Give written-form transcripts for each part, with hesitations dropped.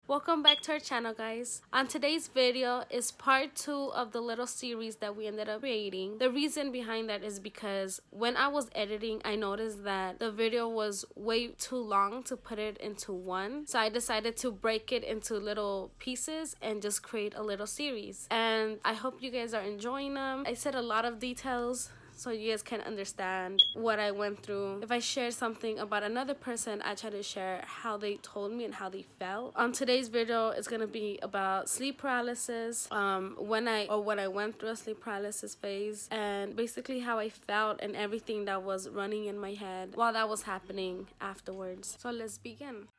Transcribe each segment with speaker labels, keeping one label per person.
Speaker 1: Welcome back to our channel, guys. On today's video is part 2 of the little series that we ended up creating. The reason behind that is because when I was editing, I noticed that the video was way too long to put it into one. So I decided to break it into little pieces and just create a little series. And I hope you guys are enjoying them. I said a lot of details so you guys can understand what I went through. If I share something about another person, I try to share how they told me and how they felt. On today's video, it's gonna be about sleep paralysis, when I went through a sleep paralysis phase, and basically how I felt and everything that was running in my head while that was happening afterwards. So let's begin.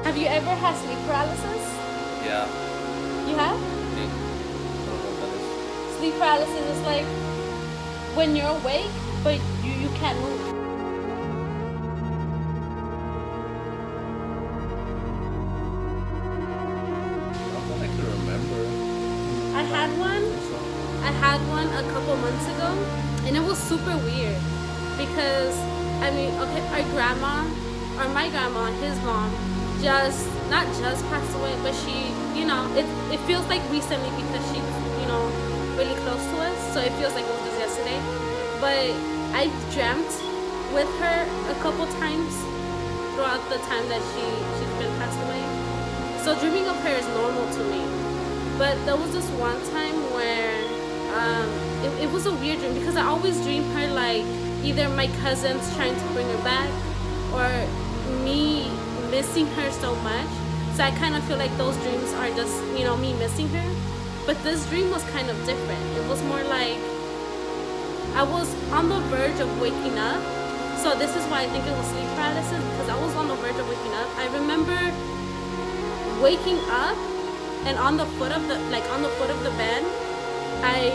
Speaker 1: Have you ever had sleep paralysis?
Speaker 2: Yeah.
Speaker 1: You have?
Speaker 2: I don't know what that is.
Speaker 1: Sleep paralysis is like when you're awake, but you can't move.
Speaker 2: Not that I can remember.
Speaker 1: I had one a couple months ago, and it was super weird because, I mean, okay, my grandma, his mom, not just passed away, but she, it feels like recently because she's, really close to us, so it feels like it was just yesterday. But I've dreamt with her a couple times throughout the time that she's been passed away. So dreaming of her is normal to me. But there was this one time where it was a weird dream because I always dream her like either my cousins trying to bring her back or me missing her so much. So I kind of feel like those dreams are just, me missing her. But this dream was kind of different. It was more like I was on the verge of waking up. So this is why I think it was sleep paralysis, because I was on the verge of waking up. I remember waking up, and on the foot of the bed, I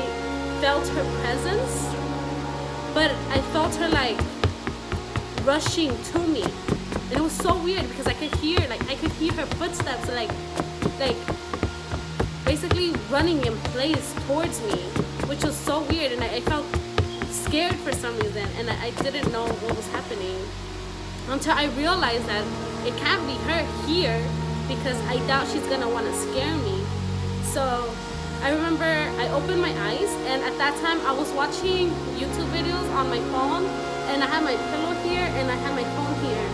Speaker 1: felt her presence, but I felt her like rushing to me. And it was so weird because I could hear her footsteps like basically running in place towards me, which was so weird, and I felt scared for some reason, and I didn't know what was happening until I realized that it can't be her here because I doubt she's gonna want to scare me. So I remember I opened my eyes, and at that time I was watching YouTube videos on my phone, and I had my pillow here and I had my phone here,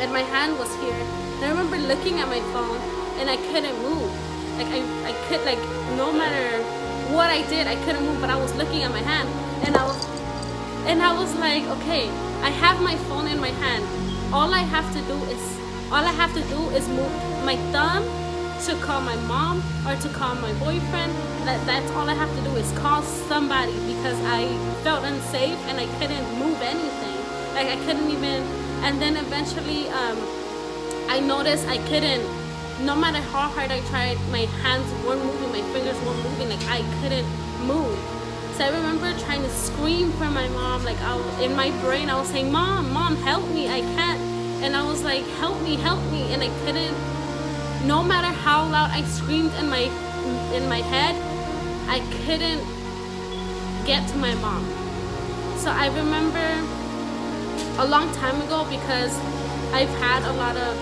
Speaker 1: and my hand was here. And I remember looking at my phone and I couldn't move. Like I could, like, no matter what I did, I couldn't move, but I was looking at my hand, and I was like, okay, I have my phone in my hand. All I have to do is move my thumb to call my mom or to call my boyfriend. That's all I have to do is call somebody, because I felt unsafe and I couldn't move anything. Like I couldn't even. And then eventually, I noticed I couldn't. No matter how hard I tried, my hands weren't moving, my fingers weren't moving, like I couldn't move. So I remember trying to scream for my mom, like in my brain I was saying, Mom, help me, I can't. And I was like, help me, and I couldn't. No matter how loud I screamed in my head, I couldn't get to my mom. So I remember a long time ago, because I've had a lot of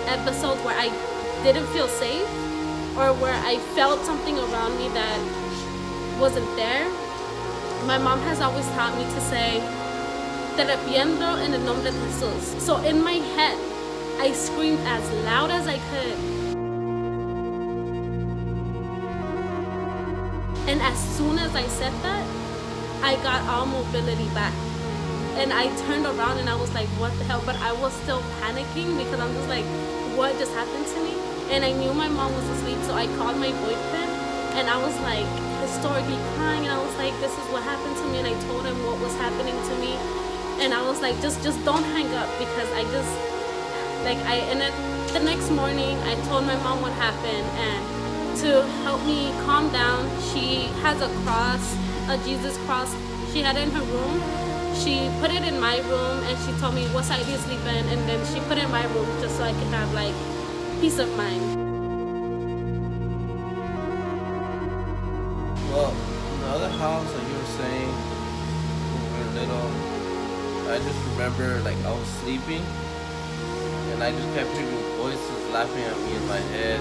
Speaker 1: episodes where I didn't feel safe, or where I felt something around me that wasn't there. My mom has always taught me to say, te arrepiento en el nombre de Jesús. So in my head, I screamed as loud as I could. And as soon as I said that, I got all mobility back. And I turned around and I was like, what the hell? But I was still panicking because I'm just like, what just happened to me? And I knew my mom was asleep, so I called my boyfriend, and I was like historically crying, and I was like, this is what happened to me, and I told him what was happening to me, and I was like, just don't hang up, because and then the next morning I told my mom what happened, and to help me calm down, she has a cross, a Jesus cross. She had it in her room. She put it in my room, and she told me what side do you sleep in, and then she put it in my room just so I could have like peace of mind.
Speaker 2: Well, in the other house that you were saying, when we were little, I just remember like I was sleeping and I just kept hearing voices laughing at me in my head.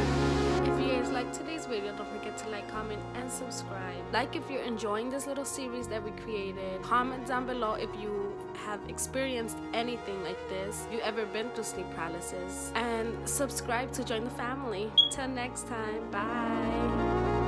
Speaker 1: If you guys like today's video, don't forget to like, comment, and subscribe. Like if you're enjoying this little series that we created. Comment down below if you have experienced anything like this. If you've ever been through sleep paralysis. And subscribe to join the family. Till next time, bye.